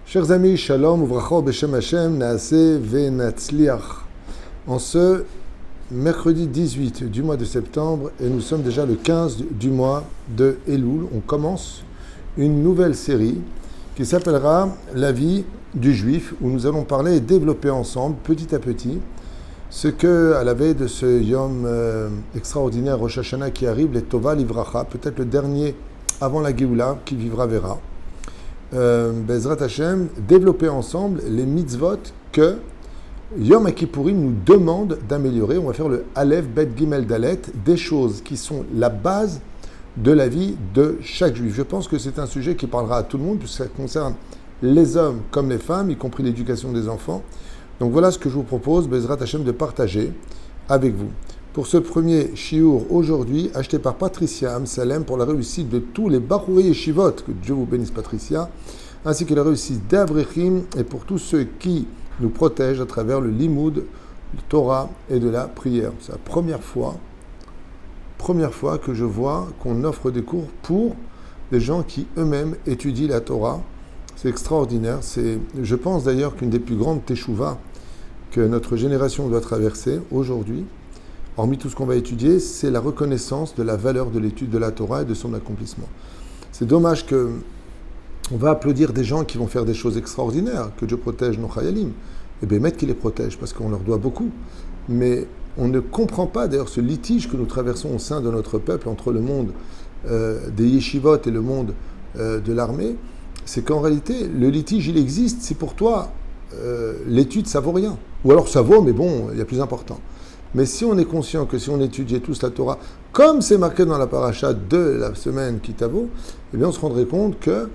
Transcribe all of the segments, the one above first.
Chers amis, shalom, uvracha b'shem Hashem, naaseh ve'natzliach. En ce mercredi 18 du mois de septembre, et nous sommes déjà le 15 du mois de Elul, on commence une nouvelle série qui s'appellera La vie du juif, où nous allons parler et développer ensemble, petit à petit, ce que, à la veille de ce Yom extraordinaire Rosh Hashanah qui arrive, les Tova Livracha, peut-être le dernier avant la Géoula, qui vivra verra. Bezrat Hashem, développer ensemble les mitzvot que Yom Kippourim nous demande d'améliorer. On va faire le Aleph, Bet, Gimel, Dalet, des choses qui sont la base de la vie de chaque juif. Je pense que c'est un sujet qui parlera à tout le monde, puisque ça concerne les hommes comme les femmes, y compris l'éducation des enfants. Donc voilà ce que je vous propose, Bezrat Hashem, de partager avec vous. Pour ce premier shiur aujourd'hui, acheté par Patricia Amsalem pour la réussite de tous les Bachourei Yeshivot, que Dieu vous bénisse Patricia, ainsi que la réussite d'Avrechim et pour tous ceux qui nous protègent à travers le limoud, le Torah et de la prière. C'est la première fois que je vois qu'on offre des cours pour des gens qui eux-mêmes étudient la Torah. C'est extraordinaire. Je pense d'ailleurs qu'une des plus grandes teshuva que notre génération doit traverser aujourd'hui, hormis tout ce qu'on va étudier, c'est la reconnaissance de la valeur de l'étude de la Torah et de son accomplissement. C'est dommage qu'on va applaudir des gens qui vont faire des choses extraordinaires, que Dieu protège nos chayalim, et bien mettre qu'il les protège, parce qu'on leur doit beaucoup. Mais on ne comprend pas d'ailleurs ce litige que nous traversons au sein de notre peuple entre le monde des yeshivot et le monde de l'armée. C'est qu'en réalité, le litige, il existe. Si pour toi, l'étude, ça vaut rien. Ou alors ça vaut, mais bon, il y a plus important. Mais si on est conscient que si on étudiait tous la Torah, comme c'est marqué dans la paracha de la semaine Kitavo, eh bien on se rendrait compte que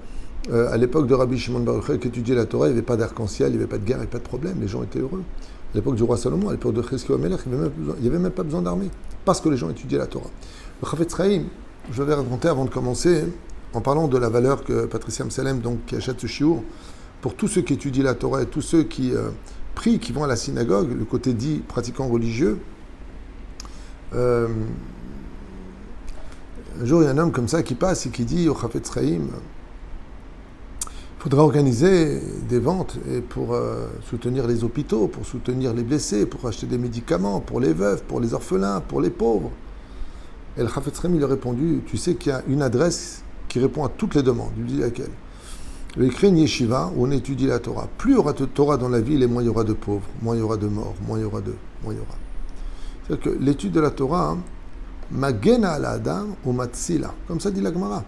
à l'époque de Rabbi Shimon Bar Yochai, qui étudiait la Torah, il n'y avait pas d'arc-en-ciel, il n'y avait pas de guerre, il n'y avait pas de problème, les gens étaient heureux. À l'époque du roi Salomon, à l'époque de Chizkiyahu Hamelech, il n'y avait même pas besoin d'armée, parce que les gens étudiaient la Torah. Le Chafetz Chaim, je vais raconter avant de commencer, en parlant de la valeur que Patricia Amsalem, donc, qui achète ce shiur, pour tous ceux qui étudient la Torah et tous ceux qui prient, qui vont à la synagogue, le côté dit pratiquant religieux. Un jour, il y a un homme comme ça qui passe et qui dit au Chafetz Chaim, il faudra organiser des ventes et pour soutenir les hôpitaux, pour soutenir les blessés, pour acheter des médicaments pour les veufs, pour les orphelins, pour les pauvres. Et le Chafetz Chaim, il a répondu, tu sais qu'il y a une adresse qui répond à toutes les demandes. Il lui dit laquelle? Il a écrit une yeshiva où on étudie la Torah. Plus il y aura de Torah dans la ville, et moins il y aura de pauvres, moins il y aura de morts, moins il y aura moins il y aura. C'est-à-dire que l'étude de la Torah, Magen al Adam ou Matzila, comme ça dit la Gemara.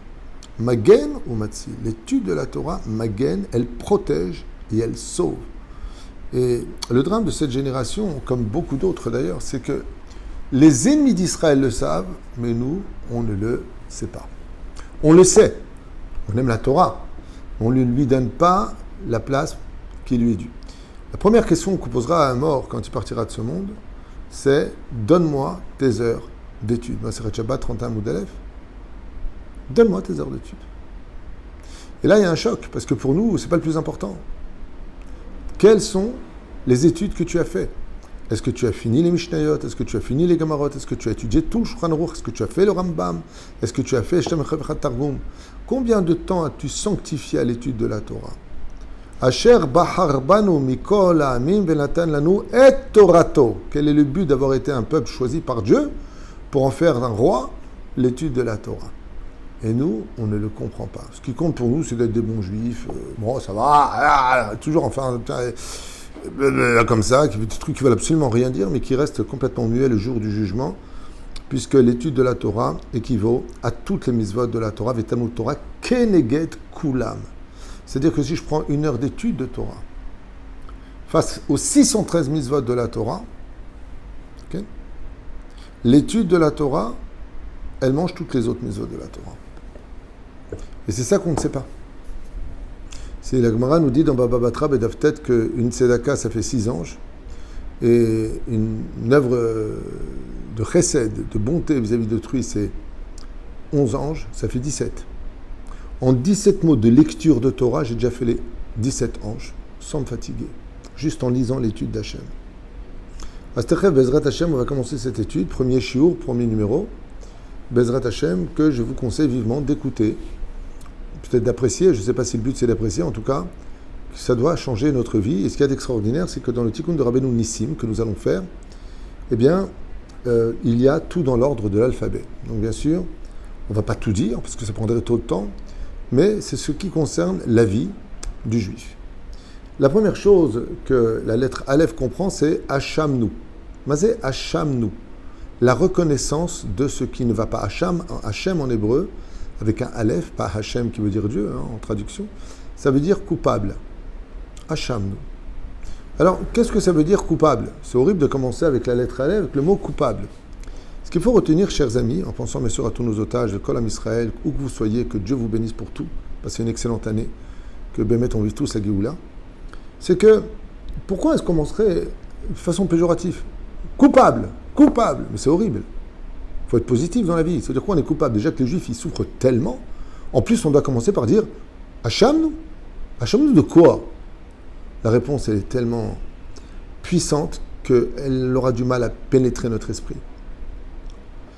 Magen ou Matzil. L'étude de la Torah, Magen, elle protège et elle sauve. Et le drame de cette génération, comme beaucoup d'autres d'ailleurs, c'est que les ennemis d'Israël le savent, mais nous, on ne le sait pas. On le sait, on aime la Torah, on ne lui donne pas la place qui lui est due. La première question qu'on posera à un mort quand il partira de ce monde, c'est « Donne-moi tes heures d'études ». Maseret Shabbat 31 Moudalef. Donne-moi tes heures d'études. Et là, il y a un choc, parce que pour nous, ce n'est pas le plus important. Quelles sont les études que tu as faites? Est-ce que tu as fini les Mishnayot? Est-ce que tu as fini les Gamarot? Est-ce que tu as étudié tout le Shulchan Aruch? Est-ce que tu as fait le Rambam? Est-ce que tu as fait Shtem Chevchat Targum? Combien de temps as-tu sanctifié à l'étude de la Torah? Asher Bahar Banu Mikol Ha'amim Venatan Lanu Et Torato. Quel est le but d'avoir été un peuple choisi par Dieu pour en faire un roi? L'étude de la Torah. Et nous, on ne le comprend pas. Ce qui compte pour nous, c'est d'être des bons juifs. Bon, ça va, toujours enfin, comme ça, des trucs qui veulent absolument rien dire, mais qui restent complètement muets le jour du jugement, puisque l'étude de la Torah équivaut à toutes les mitzvot de la Torah, Vetamut Torah, Keneged Kulam. C'est-à-dire que si je prends une heure d'étude de Torah, face aux 613 mitzvot de la Torah, okay, l'étude de la Torah, elle mange toutes les autres mitzvot de la Torah. Et c'est ça qu'on ne sait pas. Si la Gemara nous dit dans Baba Batra Bedaftet qu'une tzedaka, ça fait 6 anges, et une œuvre de chesed, de bonté vis-à-vis d'autrui, c'est 11 anges, ça fait 17. En 17 mots de lecture de Torah, j'ai déjà fait les 17 anges, sans me fatiguer, juste en lisant l'étude d'Hachem. Astechev Bezrat Hashem, on va commencer cette étude, premier shiur, premier numéro, Bezrat Hashem, que je vous conseille vivement d'écouter, peut-être d'apprécier, je ne sais pas si le but c'est d'apprécier, en tout cas, ça doit changer notre vie. Et ce qu'il y a d'extraordinaire, c'est que dans le Tikkun de Rabbeinu Nissim que nous allons faire, eh bien, il y a tout dans l'ordre de l'alphabet. Donc bien sûr, on ne va pas tout dire, parce que ça prendrait trop de temps, mais c'est ce qui concerne la vie du juif. La première chose que la lettre Aleph comprend, c'est Hashamnu. Mazé Hashamnu. La reconnaissance de ce qui ne va pas. Hashem en hébreu, avec un Aleph, pas Hashem qui veut dire Dieu, en traduction, ça veut dire coupable. Hashamnu. Alors, qu'est-ce que ça veut dire coupable? C'est horrible de commencer avec la lettre Aleph, avec le mot coupable. Ce qu'il faut retenir, chers amis, en pensant bien sûr à tous nos otages, de Kol Am Israël, où que vous soyez, que Dieu vous bénisse pour tout, passez une excellente année, que Bémet on vive tous la Géoula, c'est que, pourquoi est-ce qu'on commencerait de façon péjorative? Coupable, mais c'est horrible. Il faut être positif dans la vie. C'est-à-dire quoi, on est coupable? Déjà que les Juifs, ils souffrent tellement. En plus, on doit commencer par dire Hashamnu. Hashamnu de quoi? La réponse, elle est tellement puissante qu'elle aura du mal à pénétrer notre esprit.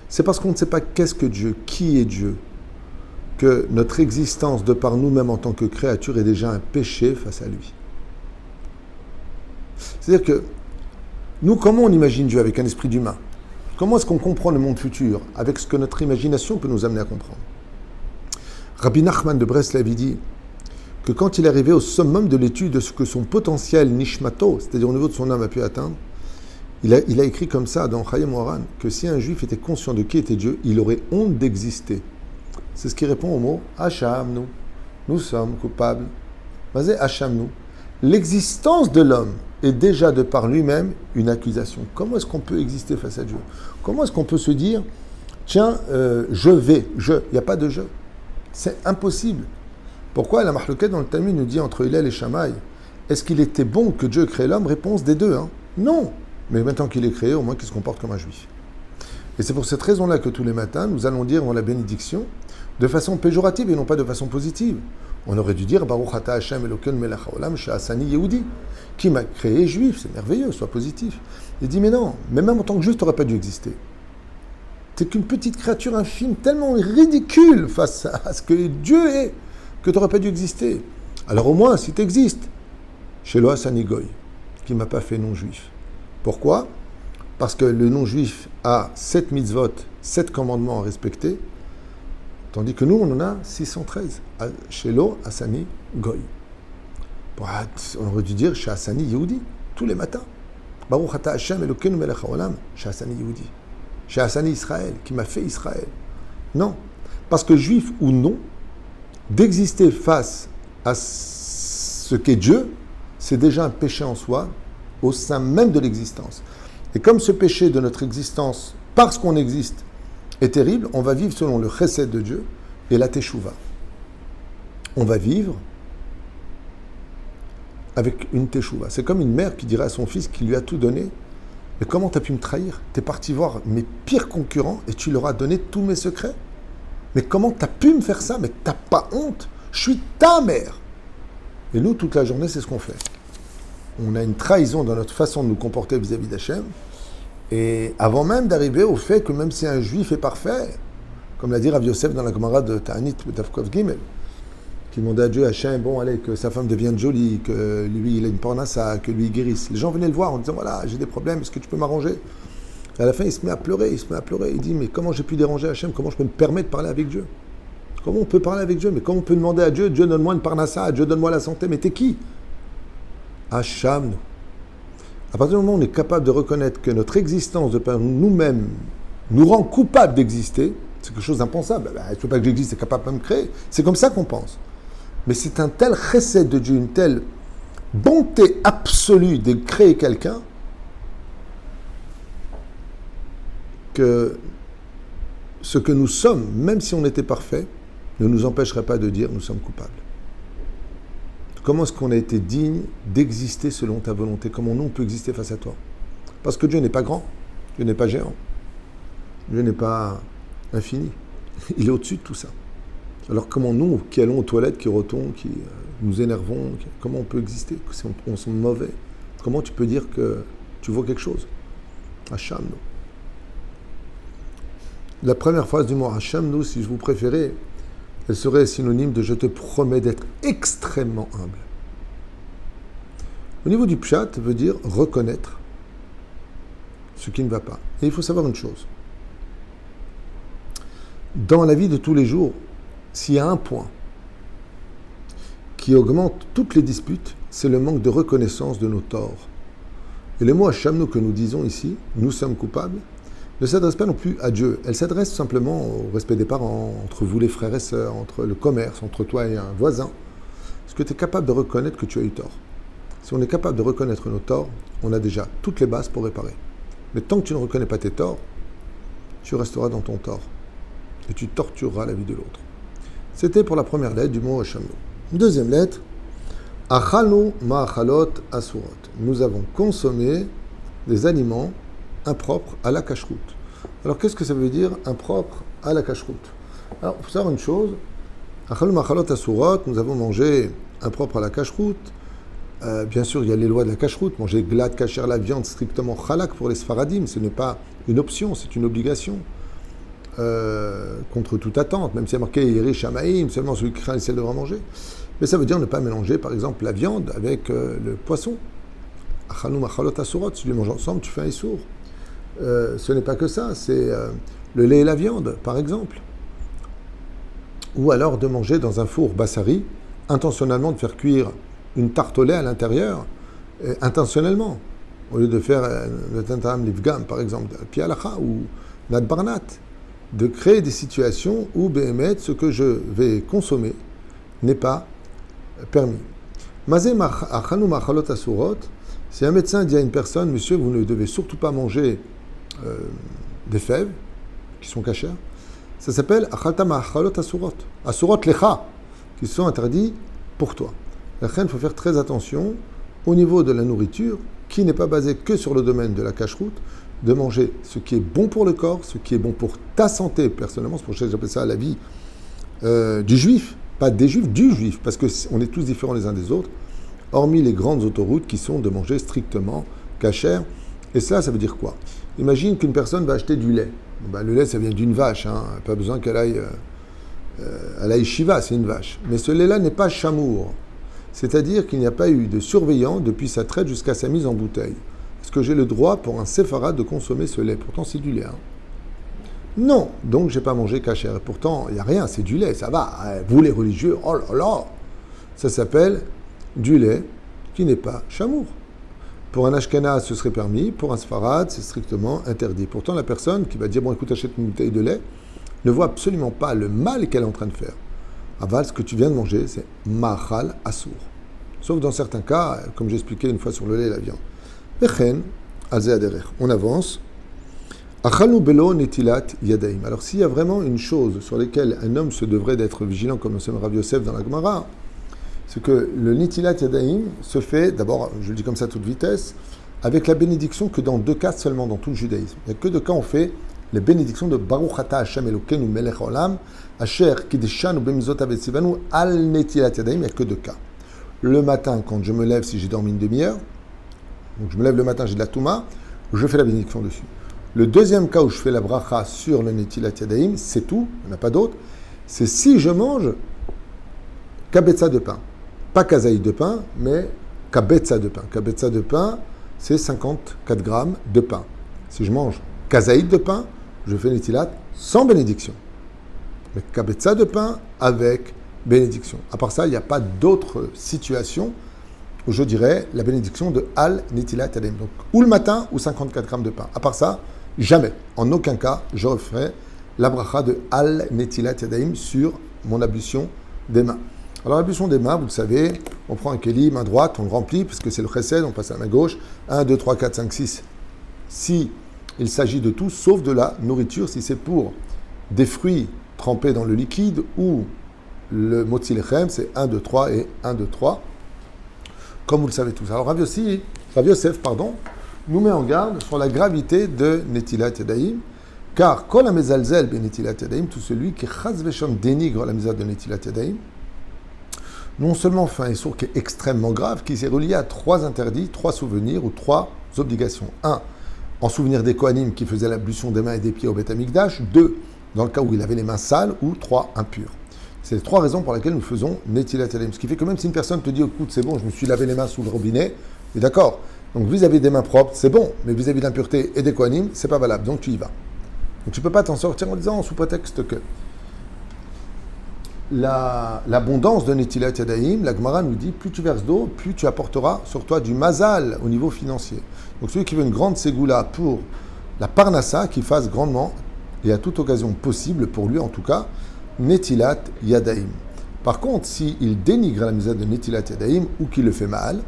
C'est parce qu'on ne sait pas qu'est-ce que Dieu, qui est Dieu, que notre existence, de par nous-mêmes en tant que créature, est déjà un péché face à lui. C'est-à-dire que nous, comment on imagine Dieu avec un esprit d'humain? Comment est-ce qu'on comprend le monde futur avec ce que notre imagination peut nous amener à comprendre? Rabbi Nachman de Breslav dit que quand il est arrivé au summum de l'étude de ce que son potentiel nishmato, c'est-à-dire au niveau de son âme, a pu atteindre, il a écrit comme ça dans Chayim Moharan que si un juif était conscient de qui était Dieu, il aurait honte d'exister. C'est ce qui répond au mot Hashamnu. Nous sommes coupables. Mazé Hashamnu. L'existence de l'homme est déjà de par lui-même une accusation. Comment est-ce qu'on peut exister face à Dieu? Comment est-ce qu'on peut se dire tiens, il n'y a pas de je. C'est impossible. Pourquoi la Mahlouket dans le Talmud nous dit entre Hillel et Shammai, est-ce qu'il était bon que Dieu crée l'homme? Réponse des deux. Non. Mais maintenant qu'il est créé, au moins qu'il se comporte comme un juif. Et c'est pour cette raison-là que tous les matins, nous allons dire dans la bénédiction, de façon péjorative et non pas de façon positive. On aurait dû dire Baruch Ata Hashem Elokeinu melech haolam she'asani Yehudi, qui m'a créé juif, c'est merveilleux, sois positif. Il dit mais non, mais même en tant que juif, tu n'aurais pas dû exister. Tu n'es qu'une petite créature infime, tellement ridicule face à ce que Dieu est, que tu n'aurais pas dû exister. Alors au moins, si tu existes, Shelo Asani Goy, qui ne m'a pas fait non-juif. Pourquoi? Parce que le non-juif a 7 mitzvot, 7 commandements à respecter, tandis que nous, on en a 613. Shelo Asani Goy. On aurait dû dire chez Asani Yehudi, tous les matins. Baruch Ata Hashem Elokeinu melech haolam, chez Asani Yehudi. Chez Asani Israël, qui m'a fait Israël. Non. Parce que juif ou non, d'exister face à ce qu'est Dieu, c'est déjà un péché en soi, au sein même de l'existence. Et comme ce péché de notre existence, parce qu'on existe, est terrible, on va vivre selon le chesed de Dieu et la teshuva. On va vivre avec une teshuva. C'est comme une mère qui dirait à son fils qui lui a tout donné, mais comment tu as pu me trahir? Tu es parti voir mes pires concurrents et tu leur as donné tous mes secrets. Mais comment tu as pu me faire ça? Mais tu n'as pas honte? Je suis ta mère. Et nous, toute la journée, c'est ce qu'on fait. On a une trahison dans notre façon de nous comporter vis-à-vis d'Hachem. Et avant même d'arriver au fait que même si un juif est parfait, comme l'a dit Rav Yosef dans la Gemara de Ta'anit Tavkov Gimel, qui demandait à Dieu, Hachem, bon allez, que sa femme devienne jolie, que lui il a une parnassa, que lui il guérisse. Les gens venaient le voir en disant, voilà, j'ai des problèmes, est-ce que tu peux m'arranger? Et à la fin, il se met à pleurer. Il dit, mais comment j'ai pu déranger Hachem? Comment je peux me permettre de parler avec Dieu? Comment on peut parler avec Dieu? Mais comment on peut demander à Dieu, Dieu donne-moi une parnassa, Dieu donne-moi la santé, mais t'es qui? Hashamnu. À partir du moment où on est capable de reconnaître que notre existence de par nous-mêmes nous rend coupables d'exister, c'est quelque chose d'impensable. Il ne faut pas que j'existe, c'est capable de me créer. C'est comme ça qu'on pense. Mais c'est un tel chesed de Dieu, une telle bonté absolue de créer quelqu'un que ce que nous sommes, même si on était parfait, ne nous empêcherait pas de dire nous sommes coupables. Comment est-ce qu'on a été digne d'exister selon ta volonté? Comment nous, on peut exister face à toi? Parce que Dieu n'est pas grand, Dieu n'est pas géant, Dieu n'est pas infini. Il est au-dessus de tout ça. Alors comment nous, qui allons aux toilettes, qui rotons, qui nous énervons, comment on peut exister? Si on sont mauvais, comment tu peux dire que tu vaux quelque chose? Hashamnu. La première phrase du mot Hashamnu, si je vous préférez, elle serait synonyme de « je te promets d'être extrêmement humble ». Au niveau du pshat, veut dire reconnaître ce qui ne va pas. Et il faut savoir une chose. Dans la vie de tous les jours, s'il y a un point qui augmente toutes les disputes, c'est le manque de reconnaissance de nos torts. Et le mot Hachamnu que nous disons ici, nous sommes coupables, ne s'adresse pas non plus à Dieu. Elle s'adresse simplement au respect des parents, entre vous les frères et sœurs, entre le commerce, entre toi et un voisin. Est-ce que tu es capable de reconnaître que tu as eu tort? Si on est capable de reconnaître nos torts, on a déjà toutes les bases pour réparer. Mais tant que tu ne reconnais pas tes torts, tu resteras dans ton tort. Et tu tortureras la vie de l'autre. C'était pour la première lettre du mot Hachamnu. Deuxième lettre, Achalnu ma'achalot asurot. Nous avons consommé des aliments impropres à la cacheroute. Alors qu'est-ce que ça veut dire impropre à la cacheroute? Alors il faut savoir une chose, Achalnu ma'achalot asurot, nous avons mangé impropre à la cacheroute. Bien sûr, il y a les lois de la cacheroute, manger glad, kasher, la viande strictement chalak pour les sfaradim, ce n'est pas une option, c'est une obligation. Contre toute attente, même si il y a marqué Yeri Shamaïm, seulement celui qui craint le ciel devra manger. Mais ça veut dire ne pas mélanger, par exemple, la viande avec le poisson. Achalnu machalot asurot, si tu les manges ensemble, tu fais un issour. Ce n'est pas que ça, c'est le lait et la viande, par exemple. Ou alors de manger dans un four bassari, intentionnellement de faire cuire une tarte au lait à l'intérieur, intentionnellement, au lieu de faire le tantam livgam, par exemple, pialacha ou nadbarnat, de créer des situations où Béhémet, ce que je vais consommer, n'est pas permis. Mazé achanu machalot asurot, si un médecin dit à une personne, monsieur, vous ne devez surtout pas manger des fèves, qui sont cachères, ça s'appelle achalta machalot asurot, asurot lecha, qui sont interdits pour toi. La reine, il faut faire très attention au niveau de la nourriture, qui n'est pas basée que sur le domaine de la cacheroute, de manger ce qui est bon pour le corps, ce qui est bon pour ta santé personnellement, c'est pour ça que j'appelle ça la vie du juif, pas des juifs, du juif, parce qu'on est tous différents les uns des autres, hormis les grandes autoroutes qui sont de manger strictement cachère. Et ça veut dire quoi? Imagine qu'une personne va acheter du lait. Le lait, ça vient d'une vache, pas besoin qu'elle aille à la yeshiva, c'est une vache. Mais ce lait-là n'est pas chamour. C'est-à-dire qu'il n'y a pas eu de surveillant depuis sa traite jusqu'à sa mise en bouteille. Est-ce que j'ai le droit pour un séfarade de consommer ce lait? Pourtant, c'est du lait. Non, donc je n'ai pas mangé cachère. Et pourtant, il n'y a rien, c'est du lait, ça va. Vous les religieux, oh là là. Ça s'appelle du lait qui n'est pas chamour. Pour un ashkenaz, ce serait permis. Pour un sfarad, c'est strictement interdit. Pourtant, la personne qui va dire, bon écoute, achète une bouteille de lait, ne voit absolument pas le mal qu'elle est en train de faire. Aval, ce que tu viens de manger, c'est machal assour. Sauf dans certains cas, comme j'ai expliqué une fois sur le lait et la viande. Vechen, alze aderer. On avance. Achalnu belo netilat yadaim. Alors, s'il y a vraiment une chose sur laquelle un homme se devrait d'être vigilant, comme enseigne Rav Yosef dans la Gemara, c'est que le netilat yadaim se fait, d'abord, je le dis comme ça à toute vitesse, avec la bénédiction que dans 2 cas seulement dans tout le judaïsme. Il n'y a que 2 cas où on fait les bénédictions de Baruch Ata Hashem Elokeinu Melech Olam, Asher Kideshanu Bemizot Avetsivanu Al Netilat Yadaim. Il n'y a que 2 cas. Le matin, quand je me lève, si j'ai dormi une demi-heure, donc je me lève le matin, j'ai de la Touma, je fais la bénédiction dessus. Le deuxième cas où je fais la bracha sur le Netilat Yadaim, c'est tout, il n'y en a pas d'autre, c'est si je mange kabetza de pain. Pas kazaï de pain, mais kabetza de pain. Kabetza de pain, c'est 54 grammes de pain. Si je mange kazaïd de pain, je fais Netilat sans bénédiction. Mais kabetza de pain avec bénédiction. À part ça, il n'y a pas d'autre situation où je dirais la bénédiction de Al Netilat Yadaim. Donc, ou le matin, ou 54 grammes de pain. À part ça, jamais, en aucun cas, je referai la bracha de Al Netilat Yadaim sur mon ablution des mains. Alors, l'ablution des mains, vous le savez, on prend un kéli, main droite, on le remplit, parce que c'est le chesed, on passe à la main gauche. 1, 2, 3, 4, 5, 6. Si il s'agit de tout, sauf de la nourriture, si c'est pour des fruits trempés dans le liquide ou le motzi lechem, c'est 1, 2, 3 et 1, 2, 3. Comme vous le savez tous. Alors Rav Yosef, nous met en garde sur la gravité de Netilat Yadaim, car kol hamezalzel ben Netilat Yadaim, tout celui qui chas vesham dénigre la misère de Netilat Yadaim, non seulement fait un issour qui est extrêmement grave, qui s'est relié à 3 interdits, 3 souvenirs ou 3 obligations. 1, en souvenir des Kohanim qui faisaient l'ablution des mains et des pieds au Beth Amikdash. 2, dans le cas où il avait les mains sales. Ou 3, impurs. C'est les 3 raisons pour lesquelles nous faisons Netilat Yadaim. Ce qui fait que même si une personne te dit, écoute, c'est bon, je me suis lavé les mains sous le robinet, Et d'accord. Donc vis-à-vis des mains propres, c'est bon, mais vis-à-vis de l'impureté et des kohanim, c'est pas valable. Donc tu y vas. Donc tu ne peux pas t'en sortir en disant, sous prétexte que l'abondance de Netilat Yadayim, la Gemara nous dit, plus tu verses d'eau, plus tu apporteras sur toi du mazal au niveau financier. Donc celui qui veut une grande ségoula pour la parnassa, qu'il fasse grandement, et à toute occasion possible, pour lui en tout cas, Netilat Yadayim. Par contre, s'il dénigre la misère de Netilat Yadayim ou qu'il le fait mal,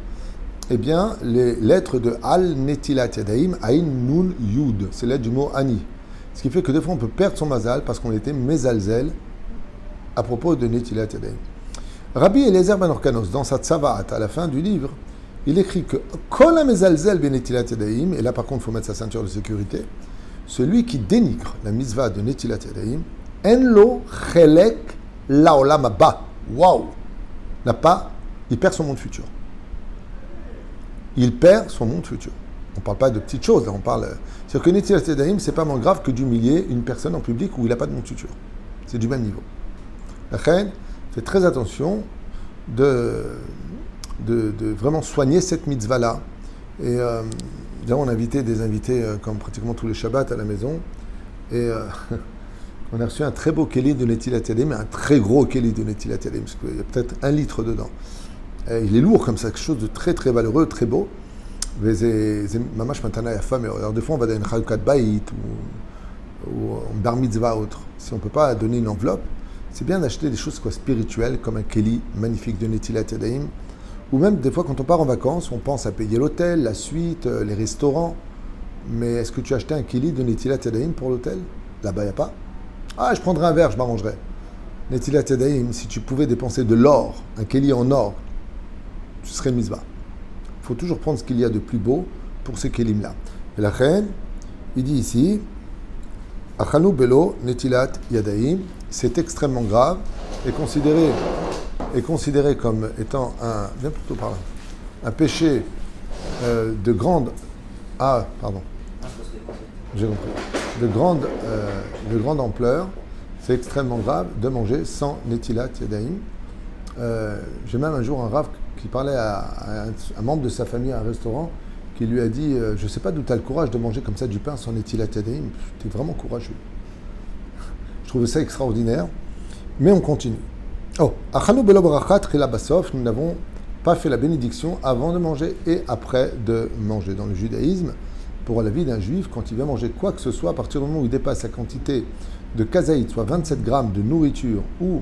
eh bien, les lettres de Al Netilat Yadayim, Ain Nun Yud, c'est lettre du mot Ani. Ce qui fait que des fois on peut perdre son mazal parce qu'on était mezalzel à propos de Netilat Yadayim. Rabbi Eliezer ben Orkanos, dans sa Tzavaat, à la fin du livre, il écrit que Kol mezalzel ben Netilat Yadayim, et là par contre il faut mettre sa ceinture de sécurité, celui qui dénigre la mitzvah de Netilat Yadayim, Enlo Chelek Laolam Haba. Waouh! Il perd son monde futur. Il perd son monde futur. On ne parle pas de petites choses, là on parle. C'est-à-dire que Netilat Yadayim, c'est pas moins grave que d'humilier une personne en public où il n'a pas de monde futur. C'est du même niveau. La reine fait très attention de vraiment soigner cette mitzvah-là. Et d'ailleurs, on a invité des invités comme pratiquement tous les Shabbats à la maison. Et on a reçu un très beau keli de Netilat Yadayim, un très gros keli de Netilat Yadayim, parce qu'il y a peut-être 1 litre dedans. Et il est lourd comme ça, quelque chose de très très valeureux, très beau. Mamash Matana Yafa, mais alors des fois on va dans une Chalukat Bayit ou un Bar Mitzvah autre. Si on ne peut pas donner une enveloppe, c'est bien d'acheter des choses spirituelles comme un keli magnifique de Netilat Yadayim. Ou même des fois quand on part en vacances, on pense à payer l'hôtel, la suite, les restaurants. Mais est-ce que tu as acheté un keli de Netilat Yadayim pour l'hôtel? Là-bas, il n'y a pas. Ah, je prendrai un verre, je m'arrangerai. Netilat Yadayim, si tu pouvais dépenser de l'or, un keli en or, ce serait une mitzvah. Il faut toujours prendre ce qu'il y a de plus beau pour ces kelim-là. Et la reine, il dit ici, Achanu Belo Netilat Yadayim, c'est extrêmement grave et considéré comme étant viens plutôt par là, un péché de grande, j'ai compris, de grande ampleur. C'est extrêmement grave de manger sans Netilat Yadayim. J'ai même un jour un rav qui parlait à un membre de sa famille à un restaurant, qui lui a dit je ne sais pas d'où tu as le courage de manger comme ça du pain sans Netilat Yadayim. Tu es vraiment courageux. Je trouvais ça extraordinaire. Mais on continue. Achanu belo barachat chila basof, nous n'avons pas fait la bénédiction avant de manger et après de manger. Dans le judaïsme, pour la vie d'un juif, quand il va manger quoi que ce soit, à partir du moment où il dépasse la quantité de kazaït, soit 27 grammes de nourriture, ou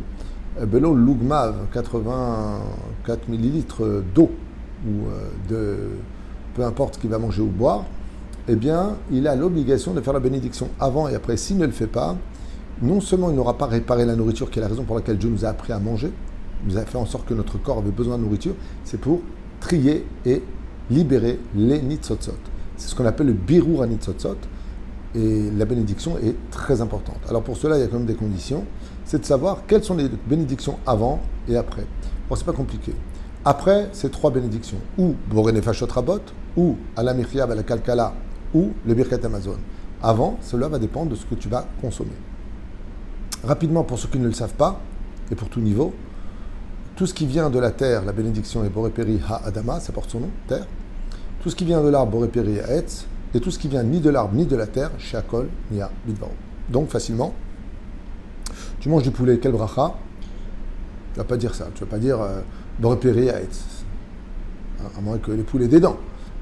belo lugmav, 84 millilitres d'eau, ou de peu importe ce qu'il va manger ou boire, eh bien, il a l'obligation de faire la bénédiction avant et après. S'il ne le fait pas, non seulement il n'aura pas réparé la nourriture, qui est la raison pour laquelle Dieu nous a appris à manger, il nous a fait en sorte que notre corps avait besoin de nourriture, c'est pour trier et libérer les nitzotzot. C'est ce qu'on appelle le birur à nitzotzot, et la bénédiction est très importante. Alors pour cela, il y a quand même des conditions, c'est de savoir quelles sont les bénédictions avant et après. Bon, c'est pas compliqué. Après, c'est 3 bénédictions, ou Boré Nefashot Rabot, ou Alamichiab à la Kalkala, ou le Birkat Amazon. Avant, cela va dépendre de ce que tu vas consommer. Rapidement, pour ceux qui ne le savent pas, et pour tout niveau, tout ce qui vient de la terre, la bénédiction est Boréperi Ha-Adama, ça porte son nom, terre. Tout ce qui vient de l'arbre, Boréperi Ha-Etz, et tout ce qui vient ni de l'arbre ni de la terre, Sheakol, Nia, Bidvaro. Donc, facilement, tu manges du poulet, quel bracha? Tu ne vas pas dire ça, tu ne vas pas dire Boréperi Ha-Etz, à moins que les poulets des dents.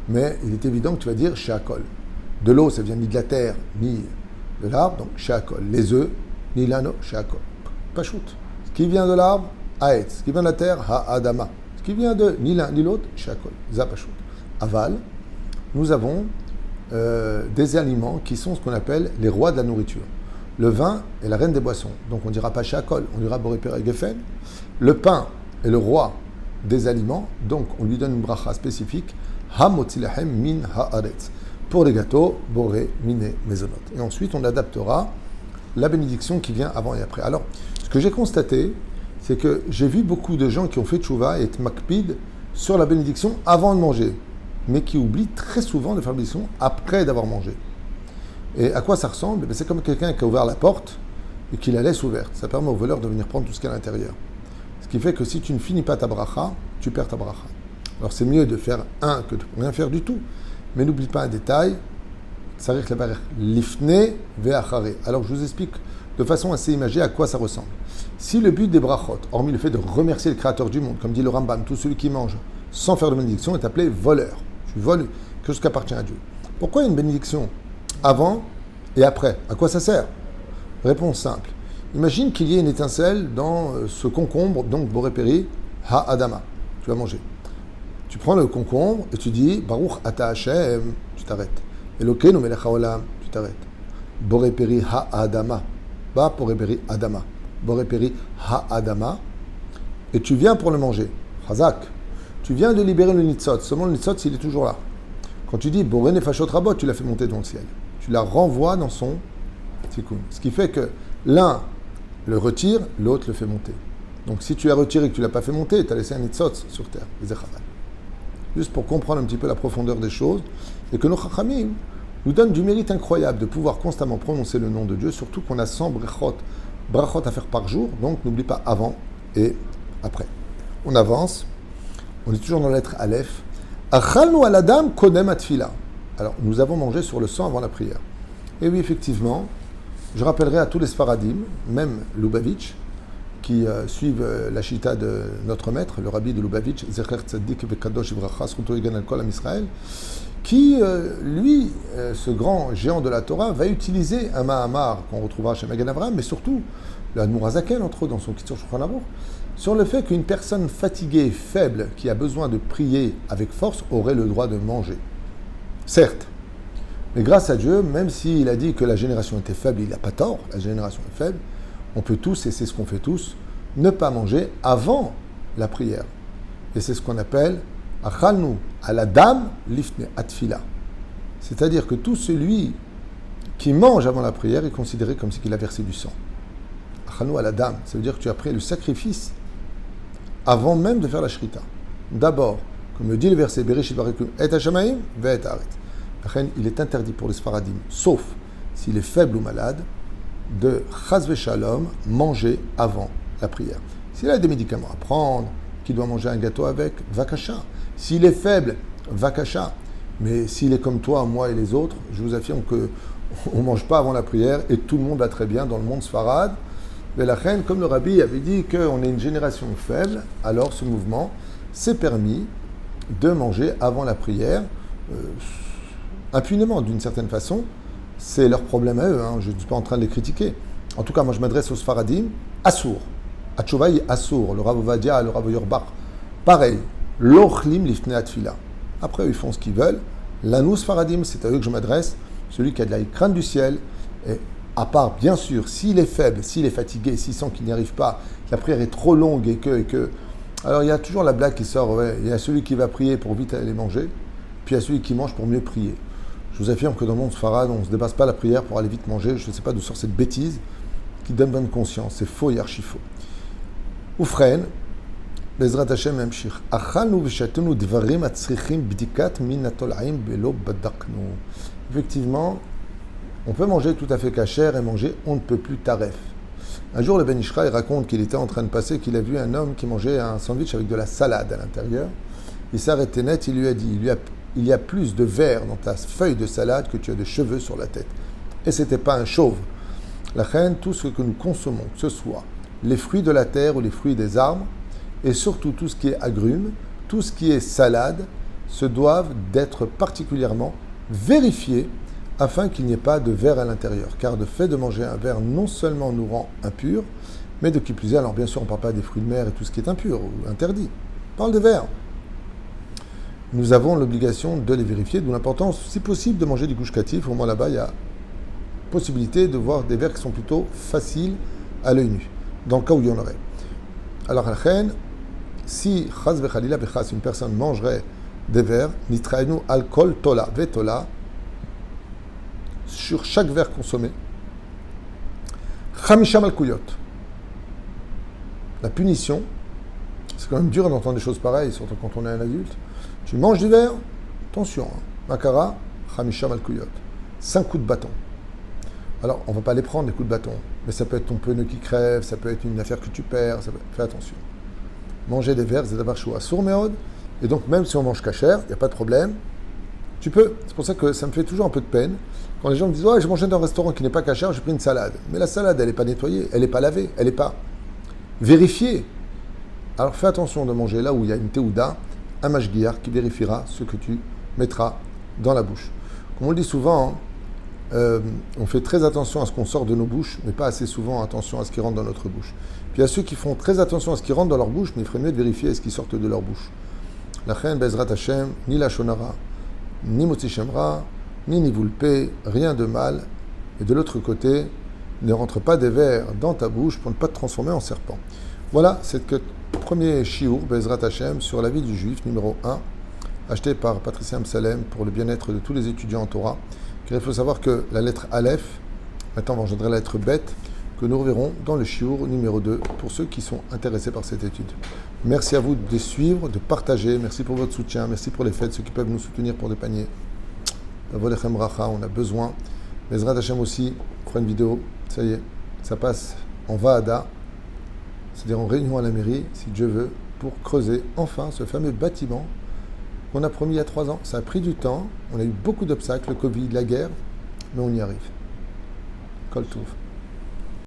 Mais il est évident que tu vas dire Sheakol. De l'eau, ça vient ni de la terre, ni de l'arbre, donc Sheakol. Les œufs, ni l'ano, Sheakol. Pas shoot. Ce qui vient de l'arbre, Haetz. Ce qui vient de la terre, Ha-Adama. Ce qui vient de ni l'un ni l'autre, Sheakol. Zapashut. Aval, nous avons des aliments qui sont ce qu'on appelle les rois de la nourriture. Le vin est la reine des boissons. Donc on ne dira pas Sheakol, on dira Boréperi Gefen. Le pain est le roi des aliments. Donc on lui donne une bracha spécifique. Ha-Motzilahem min Ha-Aretz. Pour les gâteaux, Boré, Miné, Mezonot. Et ensuite, on adaptera la bénédiction qui vient avant et après. Alors, ce que j'ai constaté, c'est que j'ai vu beaucoup de gens qui ont fait tchouva et makpid sur la bénédiction avant de manger, mais qui oublient très souvent de faire la bénédiction après d'avoir mangé. Et à quoi ça ressemble? C'est comme quelqu'un qui a ouvert la porte et qui la laisse ouverte. Ça permet au voleur de venir prendre tout ce qu'il y a à l'intérieur. Ce qui fait que si tu ne finis pas ta bracha, tu perds ta bracha. Alors c'est mieux de faire un que de rien faire du tout. Mais n'oublie pas un détail, Tsarich levarer lifne ve'achare. Alors je vous explique de façon assez imagée à quoi ça ressemble. Si le but des brachot, hormis le fait de remercier le Créateur du monde, comme dit le Rambam, tout celui qui mange sans faire de bénédiction est appelé voleur. Tu voles quelque chose qui appartient à Dieu. Pourquoi il y a une bénédiction avant et après? À quoi ça sert? Réponse simple. Imagine qu'il y ait une étincelle dans ce concombre, donc Boré-Péri, Ha-Adama. Tu vas manger. Tu prends le concombre et tu dis Baruch Ata Hashem, tu t'arrêtes. Elokeinu melech haolam, tu t'arrêtes. Boré-Péri Ha-Adama. Ba Boré-Péri Adama. Boré-Péri Ha-Adama. Et tu viens pour le manger. Chazak. Tu viens de libérer le nitzot. Seulement le nitzot, il est toujours là. Quand tu dis Boré Nefashot Rabot, tu l'as fait monter dans le ciel. Tu la renvoies dans son tikkun. Ce qui fait que l'un le retire, l'autre le fait monter. Donc si tu l'as retiré et que tu ne l'as pas fait monter, tu as laissé un nitzot sur terre. Juste pour comprendre un petit peu la profondeur des choses. Et que nos chachamim nous donnent du mérite incroyable de pouvoir constamment prononcer le nom de Dieu, surtout qu'on a 100 brachot à faire par jour. Donc n'oublie pas avant et après. On avance. On est toujours dans la lettre Aleph. Achalnu aladam kodem atfila. Alors, nous avons mangé sur le sang avant la prière. Et oui, effectivement, je rappellerai à tous les Sfaradim, même Lubavitch, qui suivent la chita de notre maître, le rabbi de Lubavitch, Zecher Tzaddik Vekadosh Ivracha, Zchuto Yigan Al Kol Am Israël, qui, lui, ce grand géant de la Torah, va utiliser un Mahamar qu'on retrouvera chez Magen Avraham, mais surtout, le Admour Hazaken, entre autres, dans son Kitzur Shulchan Aruch, sur le fait qu'une personne fatiguée, faible, qui a besoin de prier avec force, aurait le droit de manger. Certes, mais grâce à Dieu, même s'il a dit que la génération était faible, il n'a pas tort, la génération est faible, on peut tous, et c'est ce qu'on fait tous, ne pas manger avant la prière. Et c'est ce qu'on appelle Achalnu aladam lifne atfila. C'est-à-dire que tout celui qui mange avant la prière est considéré comme si il a versé du sang. Achalnu aladam, ça veut dire que tu as pris le sacrifice avant même de faire la shrita. D'abord, comme le dit le verset, Bereshit barakum et hashamaim ve'et haaretz. Il est interdit pour les Sfaradim, sauf s'il est faible ou malade, de chas v'shalom manger avant la prière. S'il a des médicaments à prendre, qu'il doit manger un gâteau avec, vakasha. S'il est faible, vakasha. Mais s'il est comme toi, moi et les autres, je vous affirme qu'on ne mange pas avant la prière et tout le monde va très bien dans le monde Sfarad. Mais la reine, comme le rabbi avait dit qu'on est une génération faible, alors ce mouvement s'est permis de manger avant la prière, impunément d'une certaine façon. C'est leur problème à eux, hein. Je ne suis pas en train de les critiquer. En tout cas, moi je m'adresse aux Sfaradim, Assour. Atchouvaï Assour, le Rav Ovadia, le Rav Yorbach. Pareil, l'Ochlim lifne atfila. Après, ils font ce qu'ils veulent. L'Anou Sfaradim, c'est à eux que je m'adresse, celui qui a de la crainte du ciel. Et à part, bien sûr, s'il est faible, s'il est fatigué, s'il sent qu'il n'y arrive pas, que la prière est trop longue et que... Alors il y a toujours la blague qui sort, ouais, il y a celui qui va prier pour vite aller manger, puis il y a celui qui mange pour mieux prier. Je vous affirme que dans le monde Sfarad, on ne se dépasse pas la prière pour aller vite manger. Je ne sais pas d'où sort cette bêtise qui donne bonne conscience. C'est faux et archi faux. Oufren, Bezrat Hashem Mamshir. Achalnu v'shatenu dvarim atzrichim bdikat min atol'aim belo badaknu. Effectivement, on peut manger tout à fait kasher et manger on ne peut plus taref. Un jour, le Ben Ishra, il raconte qu'il était en train de passer, qu'il a vu un homme qui mangeait un sandwich avec de la salade à l'intérieur. Il s'est arrêté net, il lui a dit, il y a plus de verre dans ta feuille de salade que tu as de cheveux sur la tête. Et ce n'était pas un chauve. La reine, tout ce que nous consommons, que ce soit les fruits de la terre ou les fruits des arbres, et surtout tout ce qui est agrumes, tout ce qui est salade, se doivent d'être particulièrement vérifiés afin qu'il n'y ait pas de verre à l'intérieur. Car le fait de manger un verre non seulement nous rend impurs, mais de qui plus est, alors bien sûr on ne parle pas des fruits de mer et tout ce qui est impur ou interdit. On parle de verre. Nous avons l'obligation de les vérifier, d'où l'importance, si possible, de manger du gouche katif. Au moins là-bas, il y a possibilité de voir des verres qui sont plutôt faciles à l'œil nu, dans le cas où il y en aurait. Alors, si chas vechalila bechas, une personne mangerait des verres, nitraenu alcool tola, vetola, sur chaque verre consommé, chamisha malkouyot. La punition, c'est quand même dur d'entendre des choses pareilles, surtout quand on est un adulte. Tu manges du verre, attention, hein. Makara, chamisha malkouyot. 5 coups de bâton. Alors, on ne va pas les prendre, les coups de bâton, mais ça peut être ton pneu qui crève, ça peut être une affaire que tu perds, fais attention. Manger des verres, c'est d'abord choua sourd méode, Et donc, même si on mange cachère, il n'y a pas de problème. Tu peux. C'est pour ça que ça me fait toujours un peu de peine. Quand les gens me disent « Ouais, j'ai mangé dans un restaurant qui n'est pas cachère, j'ai pris une salade. » Mais la salade, elle n'est pas nettoyée, elle n'est pas lavée, elle n'est pas vérifiée. Alors fais attention de manger là où il y a une théouda, un mashgiach qui vérifiera ce que tu mettras dans la bouche. Comme on le dit souvent, on fait très attention à ce qu'on sort de nos bouches, mais pas assez souvent attention à ce qui rentre dans notre bouche. Puis il y a ceux qui font très attention à ce qui rentre dans leur bouche, mais il ferait mieux de vérifier ce qui sort de leur bouche. La chen bezrat Hashem, ni la shonara, ni motzi shemra, ni nivulpe, rien de mal. Et de l'autre côté, ne rentre pas des vers dans ta bouche pour ne pas te transformer en serpent. Voilà, c'est le premier shiur, bezrat Hashem, sur la vie du juif, numéro 1, acheté par Patricia Amsalem pour le bien-être de tous les étudiants en Torah. Car il faut savoir que la lettre Aleph, maintenant engendrera la lettre Bet, que nous reverrons dans le shiur numéro 2 pour ceux qui sont intéressés par cette étude. Merci à vous de suivre, de partager. Merci pour votre soutien. Merci pour les fêtes, ceux qui peuvent nous soutenir pour des paniers. Volechem Racha, on a besoin. Bezrat Hashem aussi, on fera une vidéo. Ça y est, ça passe en Vaada, c'est-à-dire en réunion à la mairie, si Dieu veut, pour creuser enfin ce fameux bâtiment qu'on a promis il y a 3 ans. Ça a pris du temps, on a eu beaucoup d'obstacles, le Covid, la guerre, mais on y arrive. Kol Tov.